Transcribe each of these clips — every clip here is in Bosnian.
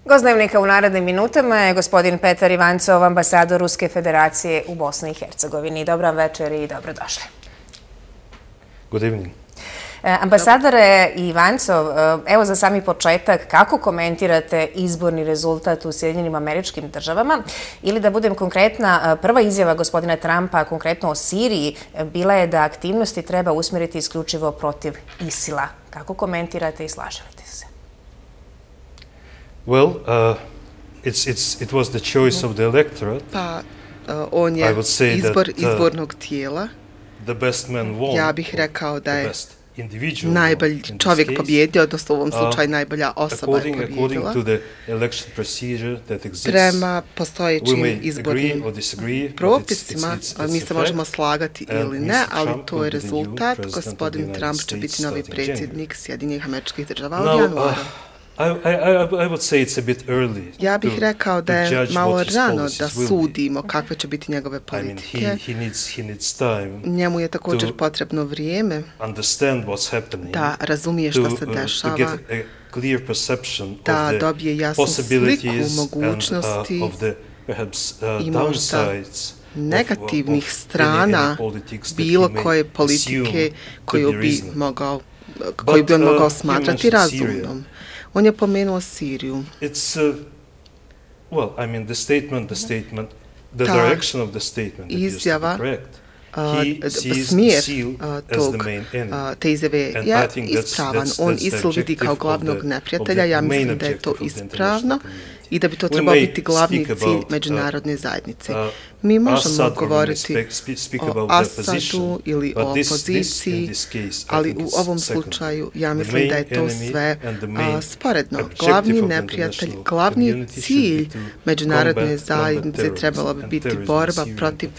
Gost Dnevnika u narednim minutama je gospodin Petar Ivancov, ambasador Ruske federacije u Bosni i Hercegovini. Dobar večer i dobrodošli. Good evening. Ambasadore Ivancov, evo za sami početak, kako komentirate izborni rezultat u Sjedinjenim Američkim Državama? Ili da budem konkretna, prva izjava gospodina Trumpa, konkretno o Siriji, bila je da aktivnosti treba usmjeriti isključivo protiv ISIL-a. Kako komentirate i slažete se? Well, it was the choice of the electorate. Pa, on je izbor izbornog tijela. Ja bih rekao da je najbolji čovjek pobjedio, odnosno u ovom slučaju najbolja osoba je pobjedila. Prema postojećim izbornim propisima, mi se možemo slagati ili ne, ali to je rezultat. Gospodin Trump će biti novi predsjednik Sjedinjenih Američkih Država od januara. Ja bih rekao da je malo rano da sudimo kakve će biti njegove politike. Njemu je također potrebno vrijeme da razumije što se dešava, da dobije jasnu sliku mogućnosti i možda negativnih strana bilo koje politike koju bi on mogao smatrati razumnom. On je pomenuo Siriju. Ta izjava, smjer te izjave je ispravan. On ISIL vidi kao glavnog neprijatelja. Ja mislim da je to ispravno i da bi to trebao biti glavni cilj međunarodne zajednice. Mi možemo govoriti o Asadu ili o opoziciji, ali u ovom slučaju ja mislim da je to sve sporedno. Glavni neprijatelj, glavni cilj međunarodne zajednice trebalo bi biti borba protiv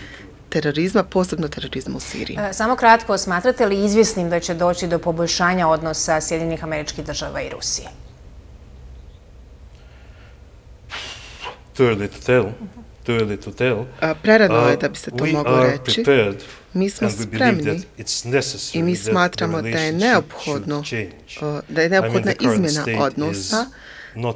terorizma, posebno terorizma u Siriji. Samo kratko, smatrate li izvjesnim da će doći do poboljšanja odnosa Sjedinjenih Američkih Država i Rusije? Prerano je da bi se to moglo reći. Mi smo spremni i mi smatramo da je neophodna izmjena odnosa.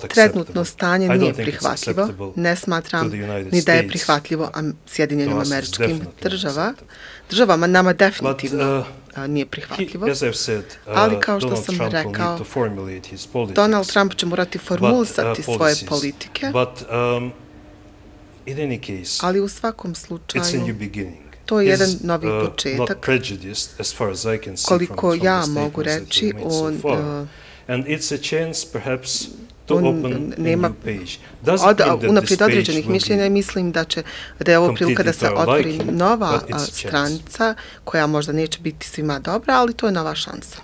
Trenutno stanje nije prihvatljivo. Ne smatram ni da je prihvatljivo Sjedinjenim Američkim državama. Nama definitivno nije prihvatljivo. Ali kao što sam rekao, Donald Trump će morati formulisati svoje politike, ali u svakom slučaju to je jedan novi početak. Koliko ja mogu reći, on nema unaprijed određenih mišljenja i mislim da je ovo prilika da se otvori nova stranica koja možda neće biti svima dobra, ali to je nova šansa.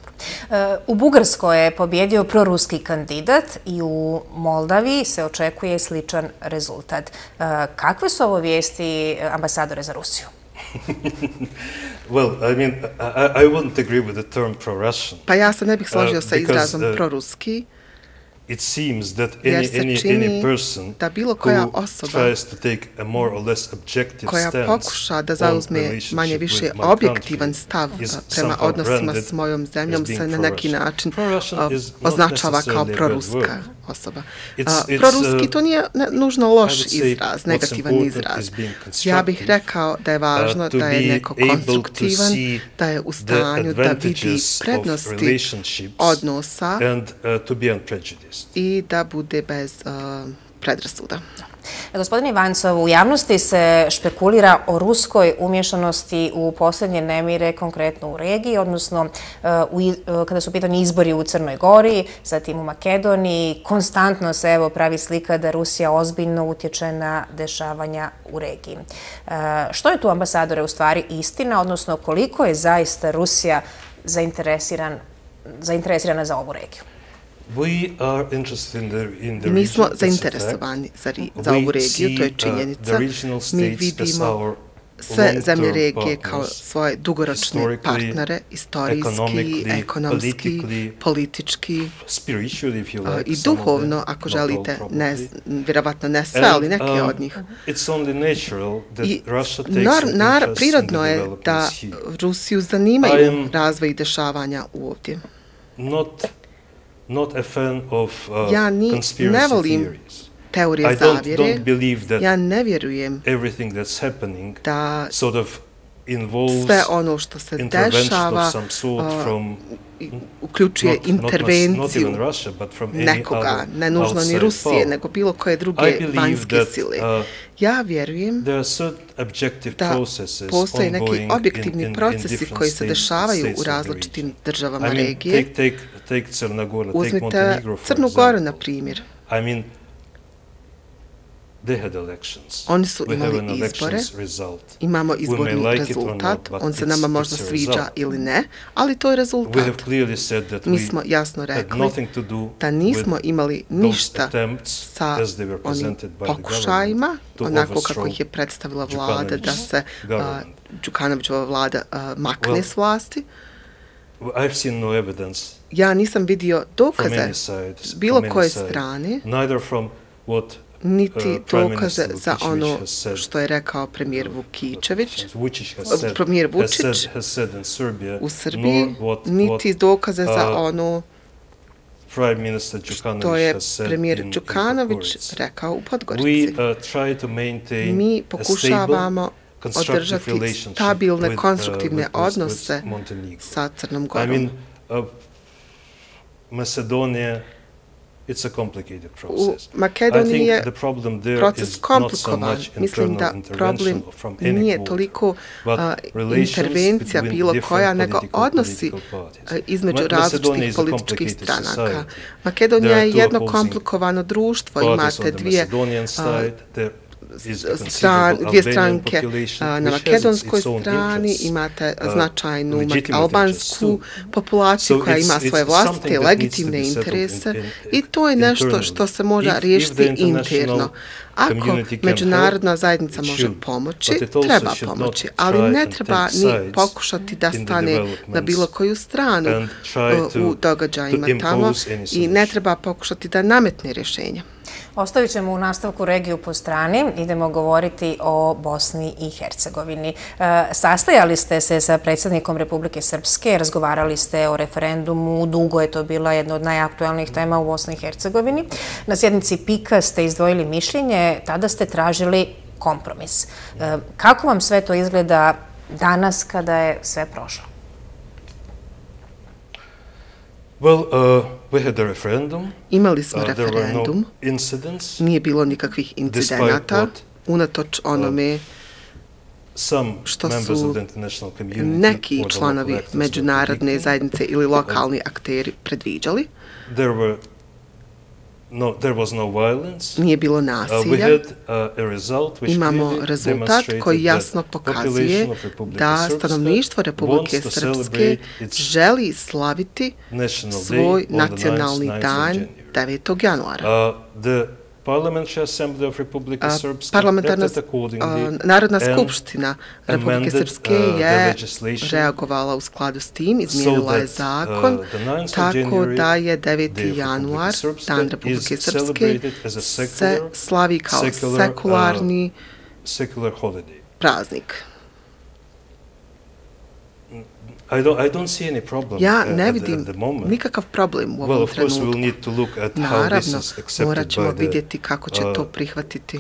U Bugarskoj je pobjedio proruski kandidat i u Moldaviji se očekuje sličan rezultat. Kakve su ovo vijesti, ambasadore, za Rusiju? Pa ja se ne bih složio sa izrazom proruski, jer se čini da bilo koja osoba koja pokuša da zauzme manje više objektivan stav prema odnosima s mojom zemljom se na neki način označava kao proruska osoba. Proruski to nije nužno loš izraz, negativan izraz. Ja bih rekao da je važno da je neko konstruktivan, da je u stanju da vidi prednosti odnosa i da bude bez predrasuda. Gospodine Ivancov, u javnosti se špekulira o ruskoj umješanosti u posljednje nemire, konkretno u regiji, odnosno kada su u pitanju izbori u Crnoj Gori, zatim u Makedoniji. Konstantno se pravi slika da Rusija ozbiljno utječe na dešavanja u regiji. Što je tu, ambasadore, u stvari istina, odnosno koliko je zaista Rusija zainteresirana za ovu regiju? Mi smo zainteresovani za ovu regiju, to je činjenica. Mi vidimo sve zemlje regije kao svoje dugoročne partnere, istorijski, ekonomski, politički i duhovno, ako želite, vjerovatno ne sve, ali neke od njih. I prirodno je da Rusiju zanimaju razvoj i dešavanja ovdje. Ja ne volim teorije zavjere. Ja ne vjerujem da sve ono što se dešava uključuje intervenciju nekoga, ne nužno ni Rusije, nego bilo koje druge vanjske sile. Ja vjerujem da postoje neki objektivni procesi koji se dešavaju u različitim državama regije. Uzmite Crnu Goru, na primjer. Oni su imali izbore, imamo izborni rezultat, on se nama možda sviđa ili ne, ali to je rezultat. Mi smo jasno rekli da nismo imali ništa sa onim pokušajima, onako kako ih je predstavila vlada, da se Đukanovićeva vlada makne s vlasti. Ja nisam vidio dokaze bilo koje strane, niti dokaze za ono što je rekao premijer Vučić u Srbiji, niti dokaze za ono što je premijer Đukanović rekao u Podgorici. Mi pokušavamo održati stabilne, konstruktivne odnose sa Crnom Gorom. U Makedoniji je proces komplikovan. Mislim da problem nije toliko intervencija bilo koja, nego odnosi između različitih političkih stranaka. Makedonija je jedno komplikovano društvo. Imate dvije stranke na makedonskoj strani, imate značajnu albansku populaciju koja ima svoje vlastite legitimne interese i to je nešto što se može riješiti interno. Ako međunarodna zajednica može pomoći, treba pomoći, ali ne treba ni pokušati da stane na bilo koju stranu u događajima tamo i ne treba pokušati da nametne rješenja. Ostavit ćemo u nastavku regiju po strani. Idemo govoriti o Bosni i Hercegovini. Sastajali ste se sa predsjednikom Republike Srpske, razgovarali ste o referendumu, dugo je to bila jedna od najaktualnijih tema u Bosni i Hercegovini. Na sjednici PIK-a ste izdvojili mišljenje, tada ste tražili kompromis. Kako vam sve to izgleda danas kada je sve prošlo? Imali smo referendum, nije bilo nikakvih incidenata, unatoč onome što su neki članovi međunarodne zajednice ili lokalni akteri predviđali. Nije bilo nasilja. Imamo rezultat koji jasno pokazuje da stanovništvo Republike Srpske želi slaviti svoj nacionalni dan 9. januara. Narodna skupština Republike Srpske je reagovala u skladu s tim, izmijenila je zakon, tako da je 9. januar, dan Republike Srpske, se slavi kao sekularni praznik. Ja ne vidim nikakav problem u ovom trenutku. Naravno, morat ćemo vidjeti kako će to prihvatiti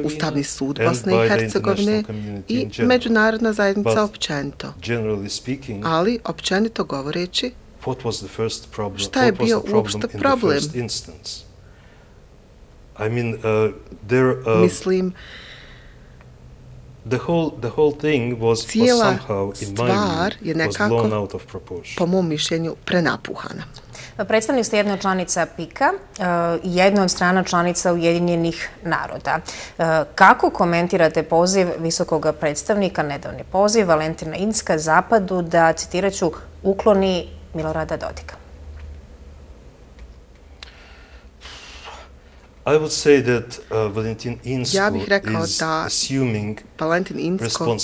Ustavni sud Bosne i Hercegovine i međunarodna zajednica općenito. Ali, općenito govoreći, šta je bio uopšte problem? Mislim, cijela stvar je nekako, po mom mišljenju, prenapuhana. Predstavnik ste jedne od članica PIK-a i jedna od strana članica Ujedinjenih naroda. Kako komentirate poziv visokog predstavnika, nedavni poziv Valentina Incka Zapadu da, citiraću, ukloni Milorada Dodika? Ja bih rekao da Valentin Incko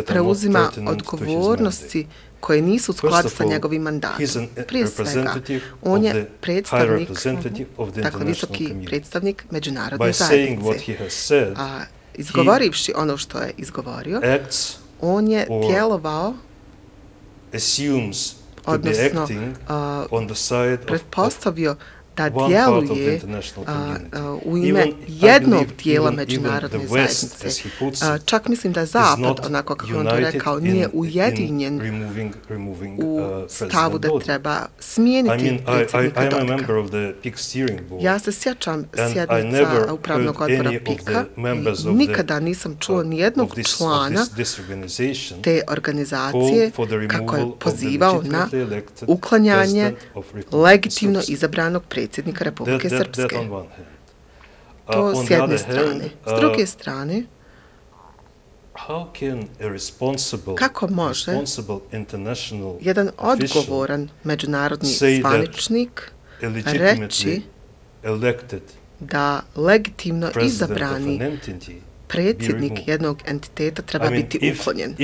preuzima odgovornosti koje nisu u skladu sa njegovim mandatom. Prije svega, on je predstavnik, dakle visoki predstavnik međunarodne zajednice. A izgovorivši ono što je izgovorio, on je djelovao odnosno pretpostavio da djeluje u ime jednog dijela međunarodne zajednice. Čak mislim da je Zapad, onako kako on to rekao, nije ujedinjen u stavu da treba smijeniti predsjednika Dodika. Ja se sjećam sjednica upravnog odbora PIK-a i nikada nisam čuo nijednog člana te organizacije kako je pozivao na uklanjanje legitimno izabranog predsjednika Republike Srpske. To s jedne strane. S druge strane, kako može jedan odgovoran međunarodni zvaničnik reći da legitimno izabrani predsjednik jednog entiteta treba biti uklonjen?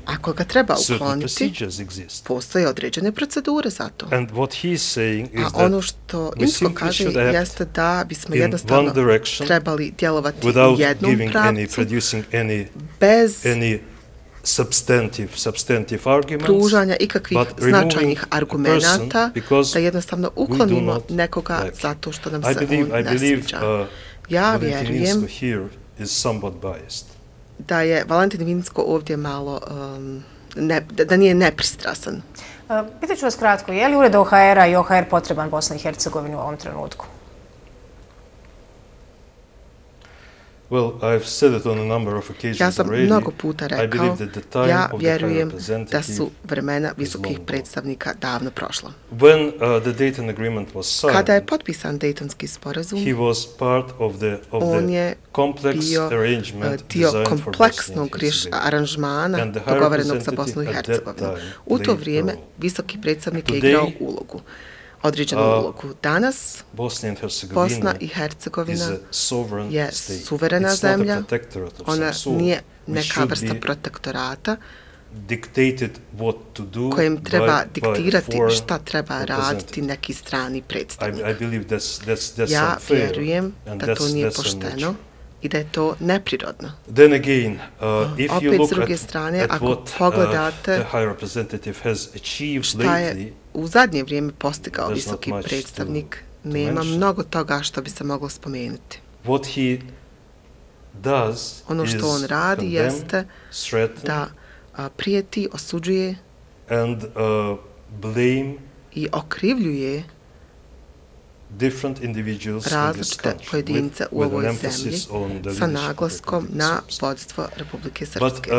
Ako ga treba ukloniti, postoje određene procedure za to. A ono što Insko kaže jeste da bismo jednostavno trebali djelovati u jednom pravcu bez pružanja ikakvih značajnih argumenata, da jednostavno uklonimo nekoga zato što nam se on ne sviđa. Ja vjerujem da je Valentin Vinsko ovdje malo, da nije nepristrasan. Pitaću vas kratko, je li ured OHR-a i OHR potreban Bosni i Hercegovini u ovom trenutku? Ja sam mnogo puta rekao, ja vjerujem da su vremena visokih predstavnika davno prošla. Kada je potpisan Dejtonski sporazum, on je bio dio kompleksnog aranžmana dogovorenog za Bosnu i Hercegovinu. U to vrijeme visoki predstavnik je igrao ulogu. Određenu ulogu. Danas Bosna i Hercegovina je suverena zemlja, ona nije neka vrsta protektorata kojem treba diktirati šta treba raditi neki strani predstavnik. Ja vjerujem da to nije pošteno i da je to neprirodno. Opet, s druge strane, ako pogledate šta je u zadnje vrijeme postigao visoki predstavnik, nema mnogo toga što bi se moglo spomenuti. Ono što on radi jeste da prijeti, osuđuje i okrivljuje različite pojedince u ovoj zemlji sa naglaskom na vodstvo Republike Srpske.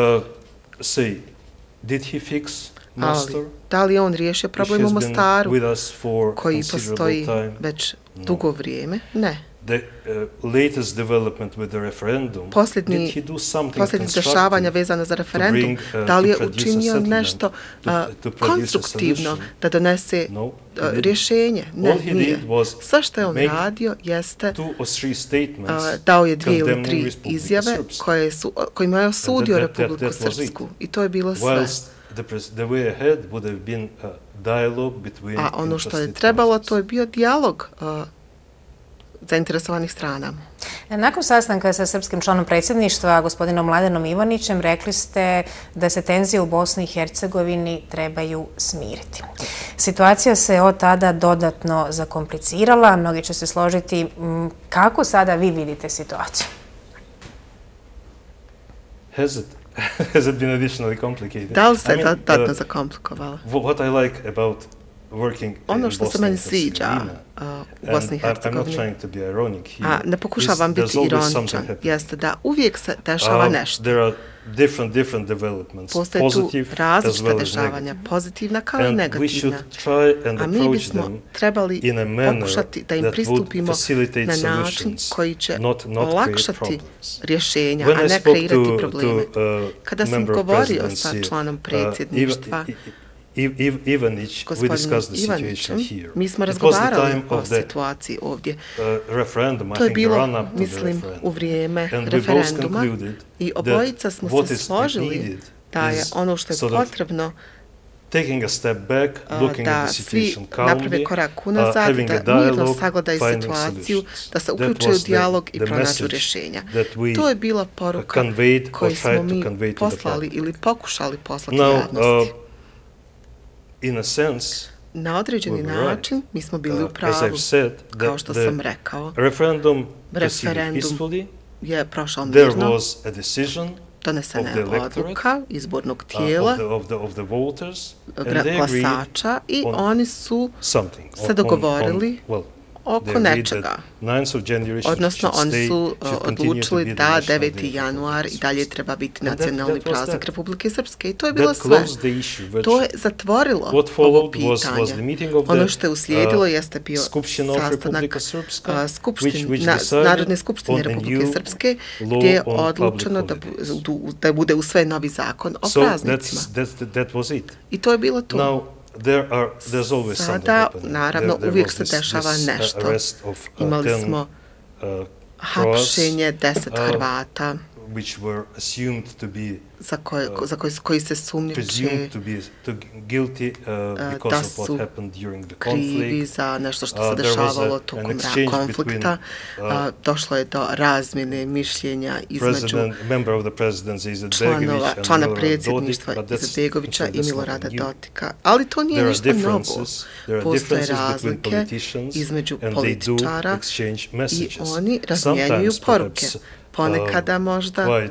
Ali, da li je on riješio problem u Mostaru koji postoji već dugo vrijeme? Ne. Posljednje dešavanja vezano za referendum, da li je učinio nešto konstruktivno da donese rješenje? Ne, nije. Sve što je on radio jeste dao je 2 ili 3 izjave kojima je osudio Republiku Srpsku i to je bilo sve. A ono što je trebalo, to je bio dijalog zainteresovanih strana. Nakon sastanka sa srpskim članom predsjedništva, gospodinom Mladenom Ivanićem, rekli ste da se tenzije u Bosni i Hercegovini trebaju smiriti. Situacija se od tada dodatno zakomplicirala, mnogi će se složiti. Kako sada vi vidite situaciju? Has it been additionally complicated? Da li se dodatno zakomplikovalo? What I like about ono što se meni sviđa u Bosni i Hercegovini, a ne pokušavam biti ironičan, jeste da uvijek se dešava nešto. Postoje tu različite dešavanja, pozitivna kao i negativna. A mi bismo trebali pokušati da im pristupimo na način koji će olakšati rješenja, a ne kreirati probleme. Kada sam govorio sa članom predsjedništva, gospodinom Ivanićem, mi smo razgovarali o situaciji ovdje. To je bilo, mislim, u vrijeme referenduma i obojica smo se složili da je ono što je potrebno da svi naprave korak unazad, da mirno sagledaju situaciju, da se uključe u dijalog i pronađu rješenja. To je bila poruka koju smo mi poslali ili pokušali poslati javnosti. Na određeni način mi smo bili u pravu, kao što sam rekao. Referendum je prošao mirno, donesena je odluka izbornog tijela, glasača i oni su se dogovorili oko nečega. Odnosno, oni su odlučili da 9. januar i dalje treba biti nacionalni praznik Republike Srpske. I to je bilo sve. To je zatvorilo ovo pitanje. Ono što je uslijedilo jeste bio sastanak Narodne skupštine Republike Srpske, gdje je odlučeno da bude usvojen novi zakon o praznicima. I to je bilo to. Sada, naravno, uvijek se dešava nešto. Imali smo hapšenje 10 Hrvata koji se sumnjiče da su krivi za nešto što se dešavalo tokom konflikta. Došlo je do razmjene mišljenja između člana predsjedništva Izetbegovića i Milorada Dodika. Ali to nije ništa novo. Postoje razlike između političara i oni razmjenjuju poruke. Ponekada možda,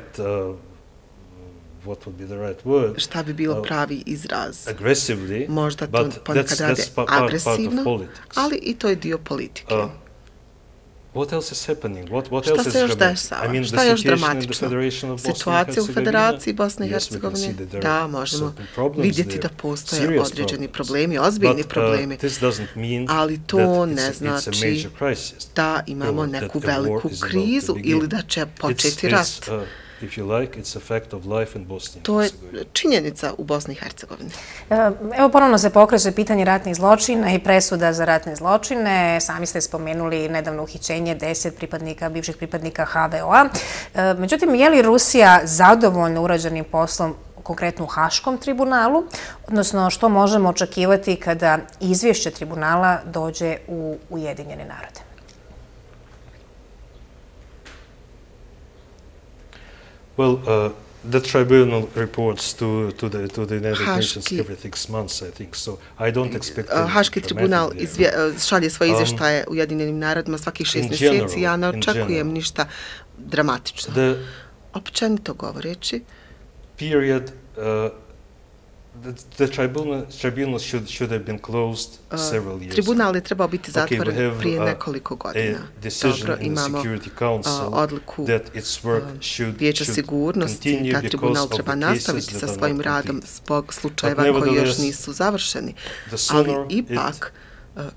šta bi bilo pravi izraz, možda to ponekad rade agresivno, ali i to je dio politike. Šta se još dešava? Šta je još dramatično? Situacija u Federaciji Bosne i Hercegovine? Da, možemo vidjeti da postoje određeni problemi, ozbiljni problemi, ali to ne znači da imamo neku veliku krizu ili da će početi rat. To je činjenica u Bosni i Hercegovini. Evo, ponovno se pokreće pitanje ratnih zločina i presuda za ratne zločine. Sami ste spomenuli nedavno uhićenje 10 bivših pripadnika HVO-a. Međutim, je li Rusija zadovoljna urađenim poslom konkretno u Haškom tribunalu, odnosno što možemo očekivati kada izvješće tribunala dođe u Ujedinjene narode? Well, the tribunal reports to the United Nations every 6 months, I think. So I don't expect. Haški tribunal šalje svoje izvještaje Ujedinjenim narodima svakih 6 mjeseci. Ja ne očekujem ništa dramatično. Općenito govoreći, the tribunal should have been closed several years. Tribunal je trebao biti zatvoren prije nekoliko godina. Dobro, imamo odluku Vijeća sigurnosti da tribunal treba nastaviti sa svojim radom zbog slučajeva koji još nisu završeni. Ali ipak,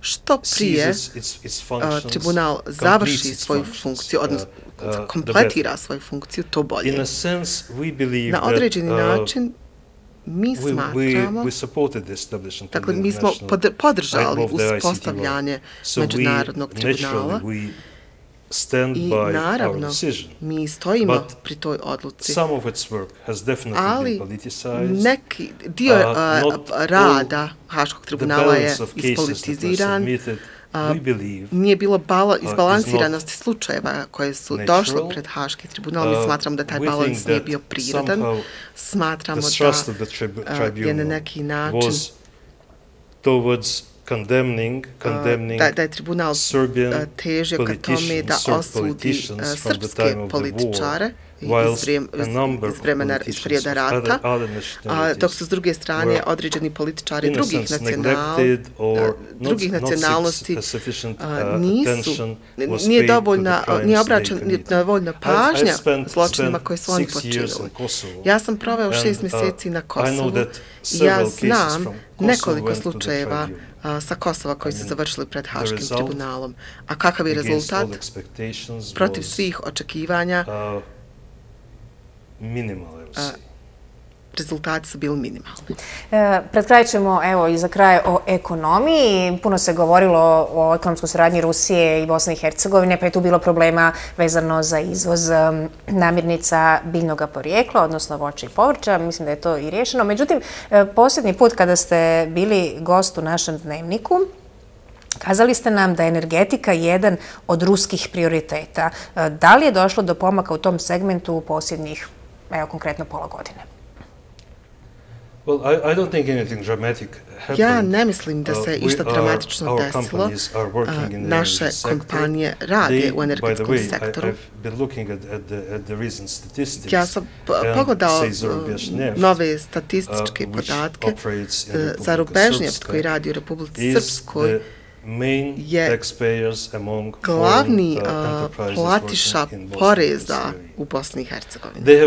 što prije tribunal završi svoju funkciju, odnosno kompletira svoju funkciju, to bolje. Na određeni način mi smatramo, dakle, mi smo podržali uspostavljanje međunarodnog tribunala i naravno mi stojimo pri toj odluci, ali neki dio rada Haškog tribunala je ispolitiziran. Nije bilo izbalansiranosti slučajeva koje su došle pred Haški tribunal. Mi smatramo da taj balans nije bio prirodan. Smatramo da je na neki način da je tribunal težio ka tome da osudi srpske političare iz vremena iz perioda rata, dok su s druge strane određeni političari drugih nacionalnosti nije obraćena dovoljna pažnja zločinima koje su oni počinili. Ja sam proveo 6 mjeseci na Kosovu i ja znam nekoliko slučajeva sa Kosova koji su završili pred Haškim tribunalom. A kakav je rezultat? Protiv svih očekivanja rezultati su bili minimalni. Pred kraj ćemo, evo, i za kraj o ekonomiji. Puno se govorilo o ekonomskoj saradnji Rusije i Bosne i Hercegovine, pa je tu bilo problema vezano za izvoz namirnica biljnog porijekla, odnosno voća i povrća. Mislim da je to i riješeno. Međutim, posljednji put kada ste bili gost u našem dnevniku, kazali ste nam da je energetika jedan od ruskih prioriteta. Da li je došlo do pomaka u tom segmentu u posljednjih, evo, konkretno pola godine? Well, I don't think anything dramatic happened. Ja ne mislim da se išta dramatično desilo. Naše kompanije rade u energetskom sektoru. Ja sam pogledao nove statističke podatke. Zarubežnjeft koji radi u Republici Srpskoj je glavni platiša poreza u Bosni i Hercegovini.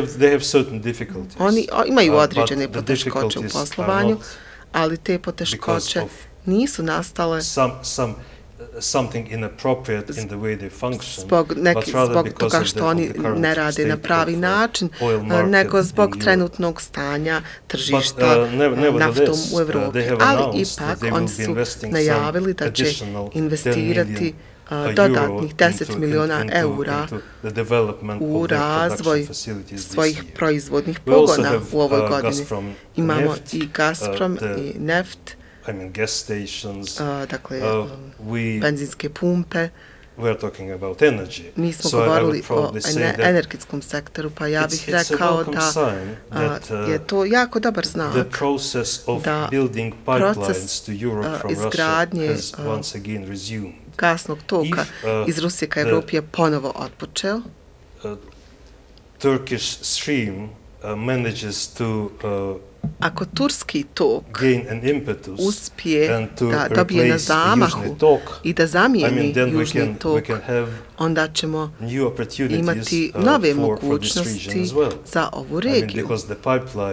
Oni imaju određene poteškoće u poslovanju, ali te poteškoće nisu nastale zbog toga što oni ne rade na pravi način, nego zbog trenutnog stanja tržišta naftom u Evropi. Ali ipak oni su najavili da će investirati dodatnih 10 miliona eura u razvoj svojih proizvodnih pogona u ovoj godini. Imamo i Gazprom i neft, dakle benzinske pumpe. Mi smo govorili o energetskom sektoru, pa ja bih rekao da je to jako dobar znak da proces izgradnje gasnog toka iz Rusije ka Evropi je ponovo otpočeo. Ako turski tok uspije da dobije na zamahu i da zamijeni južni tok, onda ćemo imati nove mogućnosti za ovu regiju,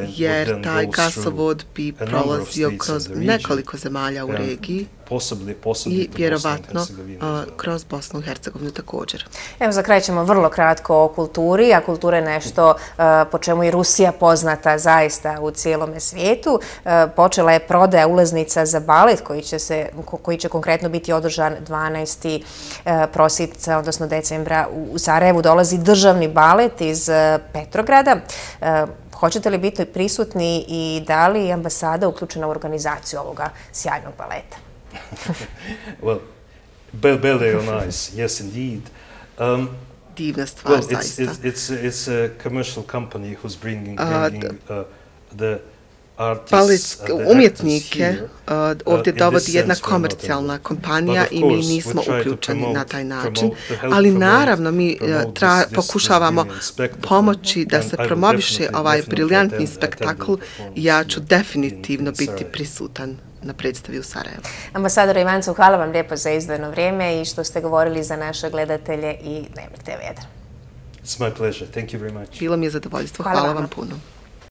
jer taj gasovod bi prolazio kroz nekoliko zemalja u regiji i vjerovatno kroz Bosnu i Hercegovinu također. Evo, za kraj ćemo vrlo kratko o kulturi, a kultura je nešto po čemu je Rusija poznata zaista u cijelome svijetu. Počela je prodaja ulaznica za balet koji će konkretno biti održan 12. prosinca, odnosno decembra u Sarajevu. Dolazi državni balet iz Petrograda. Hoćete li biti prisutni i da li je ambasada uključena u organizaciju ovoga sjajnog baleta? Well, ballet on ice, yes indeed. Divna stvar, zaista. It's a commercial company who's bringing the umjetnike ovdje dovodi jedna komercijalna kompanija i mi nismo uključeni na taj način, ali naravno mi pokušavamo pomoći da se promoviše ovaj briljantni spektakl i ja ću definitivno biti prisutan na predstavi u Sarajevu. Ambasador Ivancov, hvala vam lijepo za izdvojeno vrijeme i što ste govorili za naše gledatelje i Dnevnik TV1. It's my pleasure. Thank you very much. Bilo mi je zadovoljstvo. Hvala vam puno.